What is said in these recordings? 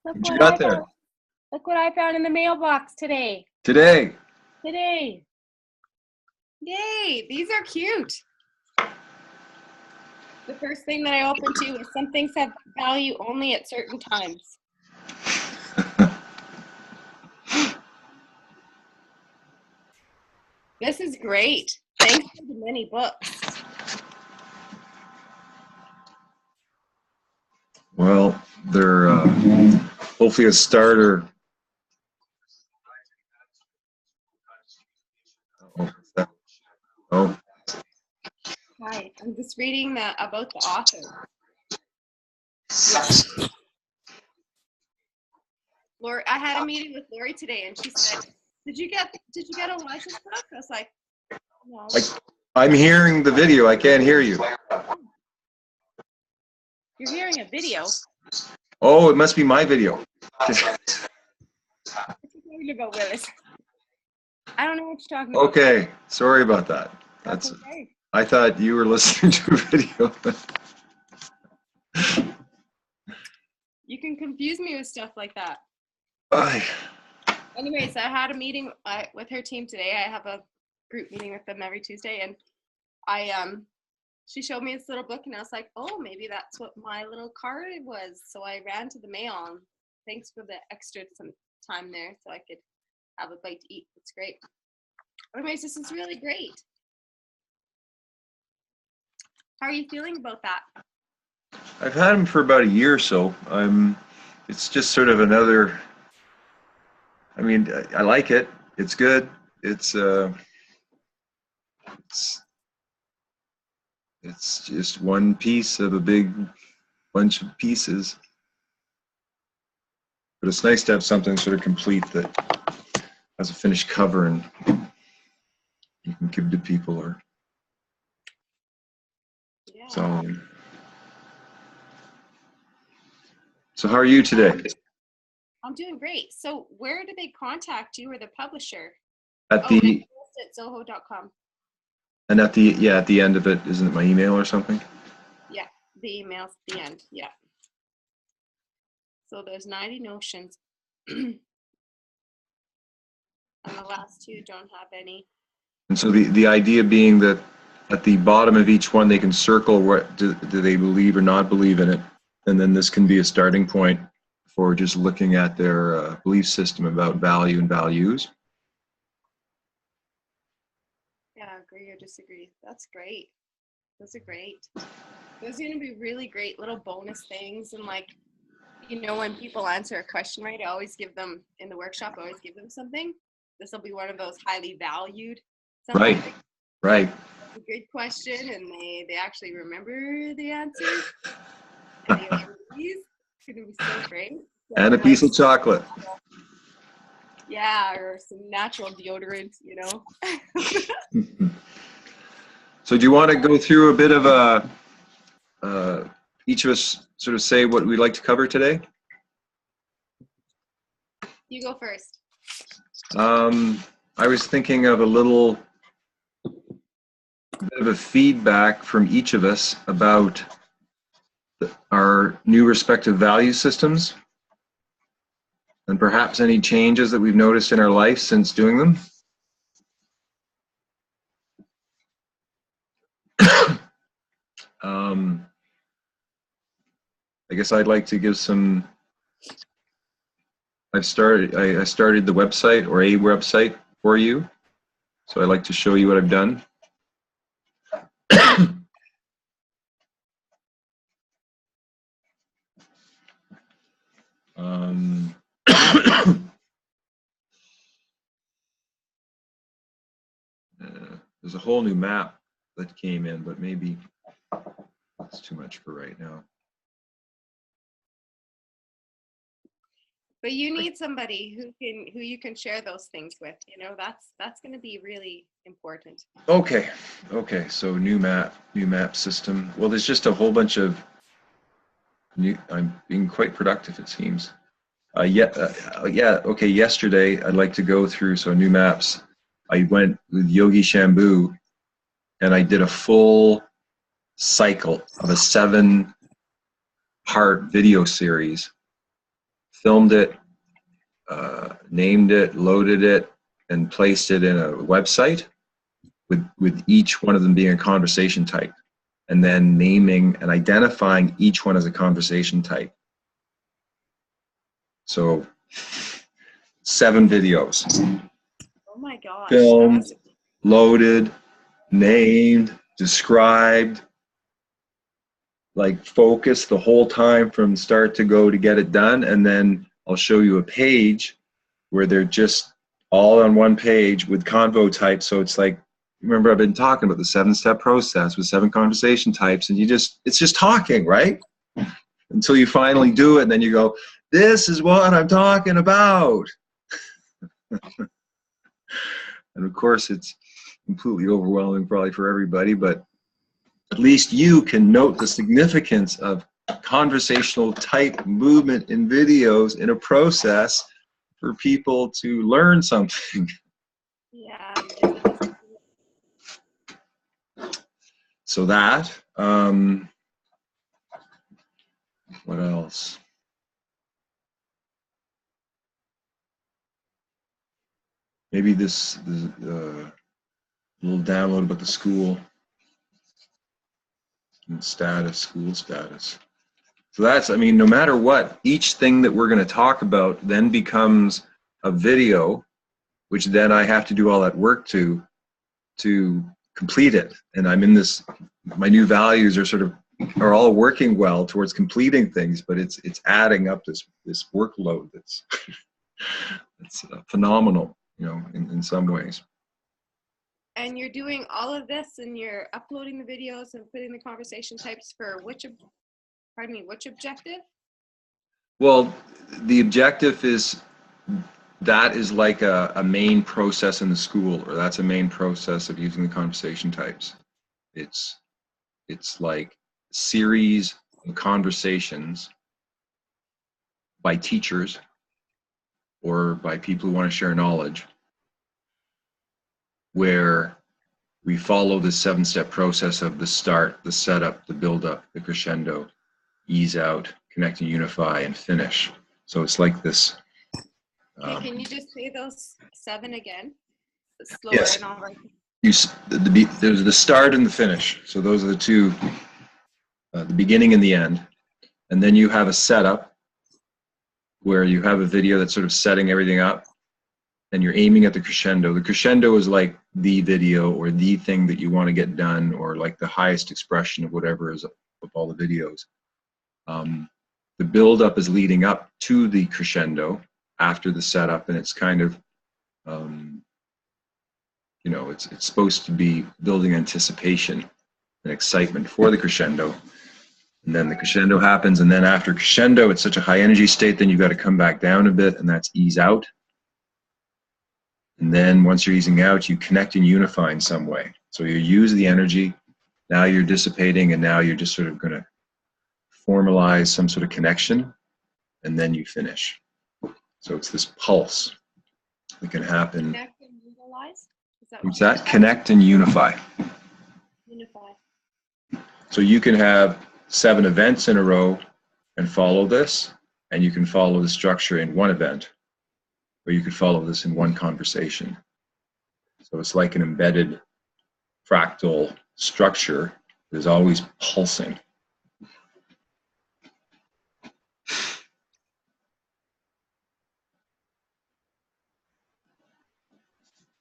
Look What you what got I there? found. Look what I found in the mailbox today. Today. Yay, these are cute. The first thing that I opened to was some things have value only at certain times. This is great. Thanks for the many books. Well, they're hopefully a starter. Oh. Hi, I'm just reading about the author. Lori, I had a meeting with Lori today, and she said, "Did you get Elijah's book?" I was like, "No." I'm hearing the video. I can't hear you. You're hearing a video. Oh, it must be my video. What are you talking about, Willis? I don't know what you're talking about. Okay, sorry about that. That's okay. I thought you were listening to a video. You can confuse me with stuff like that. Bye. Anyways, I had a meeting with her team today. I have a group meeting with them every Tuesday, and she showed me this little book, and I was like, oh, maybe that's what my little card was. So I ran to the mail, and thanks for the extra some time there so I could have a bite to eat. It's great. Anyways, this is really great. How are you feeling about that? I've had them for about a year or so. It's just sort of another, I mean, I like it. It's good. It's just one piece of a big bunch of pieces. But it's nice to have something sort of complete that has a finished cover and you can give to people or Yeah. So how are you today? I'm doing great. So where do they contact you or the publisher? At at zoho.com. And at the end of it, isn't it my email or something? Yeah, the email's at the end. Yeah. So there's 90 notions. And the last two don't have any. And so the idea being that at the bottom of each one, they can circle what do they believe or not believe in it. And then this can be a starting point for just looking at their belief system about value and values. Yeah, agree or disagree. That's great. Those are great. Those are going to be really great little bonus things. And like, you know, when people answer a question right, I always give them, in the workshop, I always give them something. This will be one of those highly valued. Right. It's a good question, and they actually remember the answer. And it's going to be so great. So and a piece of chocolate. Yeah, or some natural deodorant, you know. So do you want to go through a bit of each of us sort of say what we'd like to cover today? You go first. I was thinking of a little bit of a feedback from each of us about our new respective value systems and perhaps any changes that we've noticed in our life since doing them. I guess I'd like to give some. I started the website or a website for you, so I'd like to show you what I've done. There's a whole new map that came in, but maybe that's too much for right now. But you need somebody who you can share those things with. You know, that's going to be really important. Okay. So new map system. Well, there's just a whole bunch of new. I'm being quite productive, it seems. Okay. Yesterday, I'd like to go through new maps. I went with Yogi Shambhu, and I did a full cycle of a 7-part video series filmed it, named it, loaded it, and placed it in a website with each one of them being a conversation type, and then naming and identifying each one as a conversation type. So 7 videos. Oh my gosh. Filmed, loaded, named, described, like focused the whole time from start to go to get it done. And then I'll show you a page where they're just all on one page with convo types. So it's like, remember I've been talking about the 7-step process with 7 conversation types, and it's just talking, right? Until you finally do it, and then you go, this is what I'm talking about. And of course it's completely overwhelming probably for everybody, but at least you can note the significance of conversational type movement in videos in a process for people to learn something. Yeah. So that, what else? Maybe this little download about the school and status, school status. So that's, I mean, no matter what, each thing that we're going to talk about then becomes a video, which then I have to do all that work to complete it. And I'm in this, my new values are all working well towards completing things, but it's adding up this workload that's it's phenomenal, you know, in some ways. And you're doing all of this, and you're uploading the videos and putting the conversation types for which objective? Well, the objective is, that is like a main process in the school, or that's a main process of using the conversation types. It's like series of conversations by teachers or by people who want to share knowledge, where we follow the 7-step process of the start, the setup, the build-up, the crescendo, ease out, connect and unify, and finish. So it's like this. Okay, can you just say those 7 again? Slower. Yes. And all right. There's the start and the finish. So those are the two, the beginning and the end. And then you have a setup where you have a video that's sort of setting everything up, and you're aiming at the crescendo. The crescendo is like the video or the thing that you want to get done, or like the highest expression of whatever is of all the videos. The build-up is leading up to the crescendo after the setup, and it's kind of, you know, it's supposed to be building anticipation and excitement for the crescendo. And then the crescendo happens, and then after crescendo, it's such a high energy state, then you've got to come back down a bit, and that's ease out. And then once you're easing out, you connect and unify in some way. So you use the energy, now you're dissipating, and now you're just sort of going to formalize some sort of connection, and then you finish. So it's this pulse that can happen. Connect and utilize? What's that? Connect and unify. Unify. So you can have 7 events in a row and follow this, and you can follow the structure in one event, or you could follow this in one conversation. So it's like an embedded fractal structure that is always pulsing.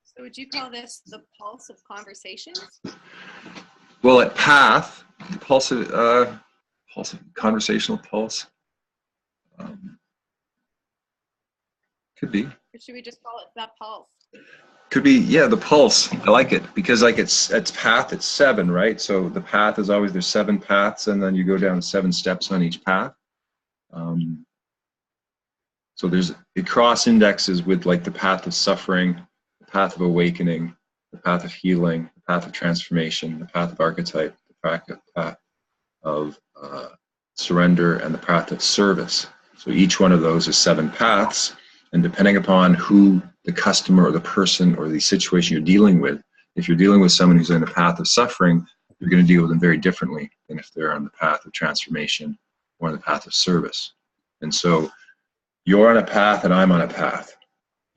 So would you call this the pulse of conversations? Well, at Path, the pulse of conversational pulse, could be. Or should we just call it that pulse? Could be, yeah, the pulse. I like it because, like, it's path. It's 7, right? So the path is always, there's 7 paths, and then you go down 7 steps on each path. So it cross indexes with like the path of suffering, the path of awakening, the path of healing, the path of transformation, the path of archetype, the path of surrender, and the path of service. So each one of those is 7 paths, and depending upon who the customer or the person or the situation you're dealing with, if you're dealing with someone who's in the path of suffering, you're going to deal with them very differently than if they're on the path of transformation or on the path of service. And so You're on a path and I'm on a path.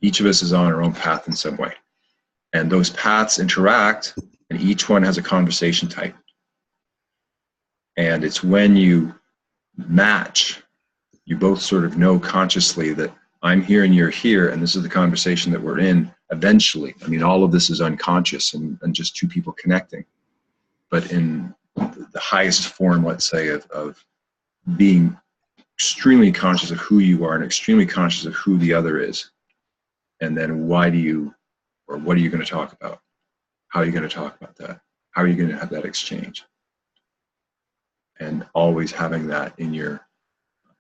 Each of us is on our own path in some way. And those paths interact, and each one has a conversation type. And it's when you match, you both sort of know consciously that I'm here and you're here, and this is the conversation that we're in eventually. I mean, all of this is unconscious and just two people connecting. But in the highest form, let's say, of being extremely conscious of who you are and extremely conscious of who the other is. And then what are you going to talk about? How are you going to talk about that? How are you going to have that exchange? And always having that in your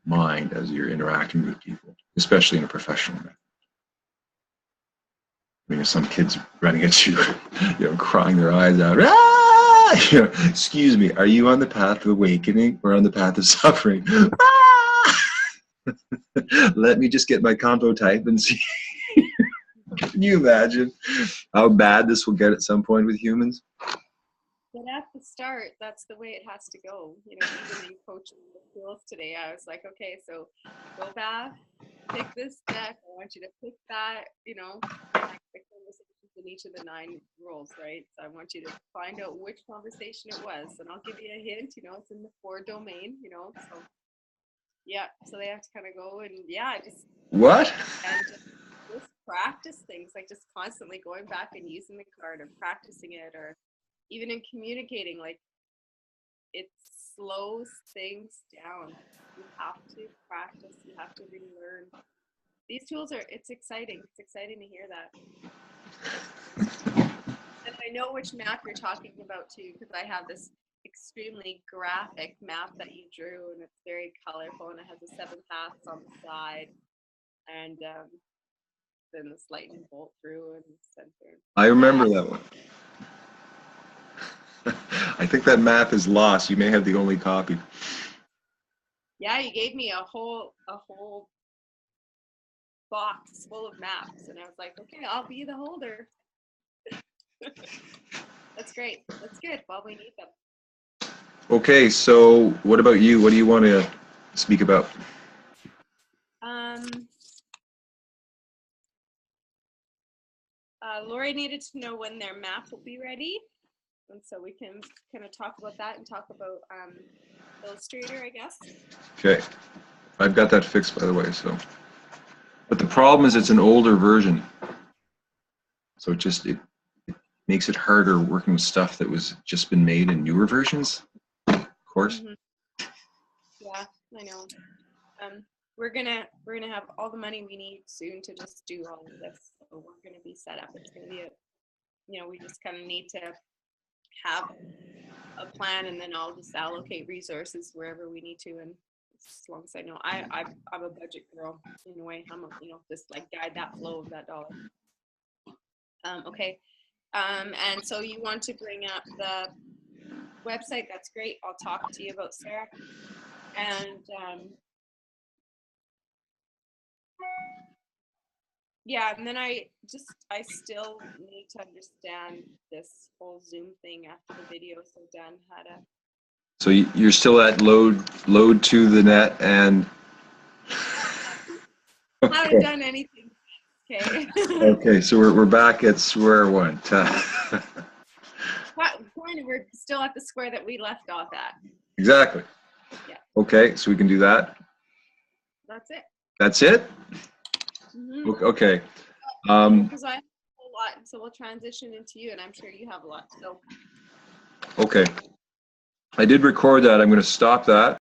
mind as you're interacting with people, especially in a professional way. I mean, if some kid's running at you, crying their eyes out, excuse me, are you on the path of awakening or on the path of suffering? Let me just get my combo type and see. Can you imagine how bad this will get at some point with humans? But at the start, that's the way it has to go. Even in coaching the schools today, I was like, okay, so go back, pick this deck. I want you to pick that, like the conversations in each of the 9 roles, right? So I want you to find out which conversation it was. And I'll give you a hint, it's in the 4 domain, so yeah, so they have to kind of go and just practice things, like just constantly going back and using the card or practicing it, or even in communicating, like it slows things down. You have to practice, you have to relearn. These tools it's exciting. It's exciting to hear that. And I know which map you're talking about too, because I have this extremely graphic map that you drew, and it's very colorful, and it has the 7 paths on the side, and then this lightning bolt through and center. I remember that one. I think that map is lost. You may have the only copy. Yeah, you gave me a whole box full of maps, and I was like, okay, I'll be the holder. That's great. That's good. Well, we need them. Okay, so what about you? What do you want to speak about? Lori needed to know when their map will be ready, and so we can kind of talk about that and talk about Illustrator, I guess. Okay, I've got that fixed, by the way. So, but the problem is it's an older version, so it makes it harder working with stuff that was just been made in newer versions. Of course. Mm-hmm. Yeah, I know. We're gonna have all the money we need soon to just do all of this. So we're gonna be set up. It's gonna be we just kind of need to have a plan, and then I'll just allocate resources wherever we need to. And as long as I know, I'm a budget girl in a way. I'm just like guide that flow of that dollar. Okay. And so you want to bring up the website? That's great. I'll talk to you about Sarah. And and then I still need to understand this whole Zoom thing after the video. So Dan had a. So you're still at load to the net and. I haven't done anything. Okay. Okay, so we're back at square one. We're still at the square that we left off at. Exactly. Yeah. Okay, so we can do that. That's it. That's it? Mm-hmm. Okay. Because I have a whole lot, so we'll transition into you, and I'm sure you have a lot. So. Okay. I did record that. I'm going to stop that.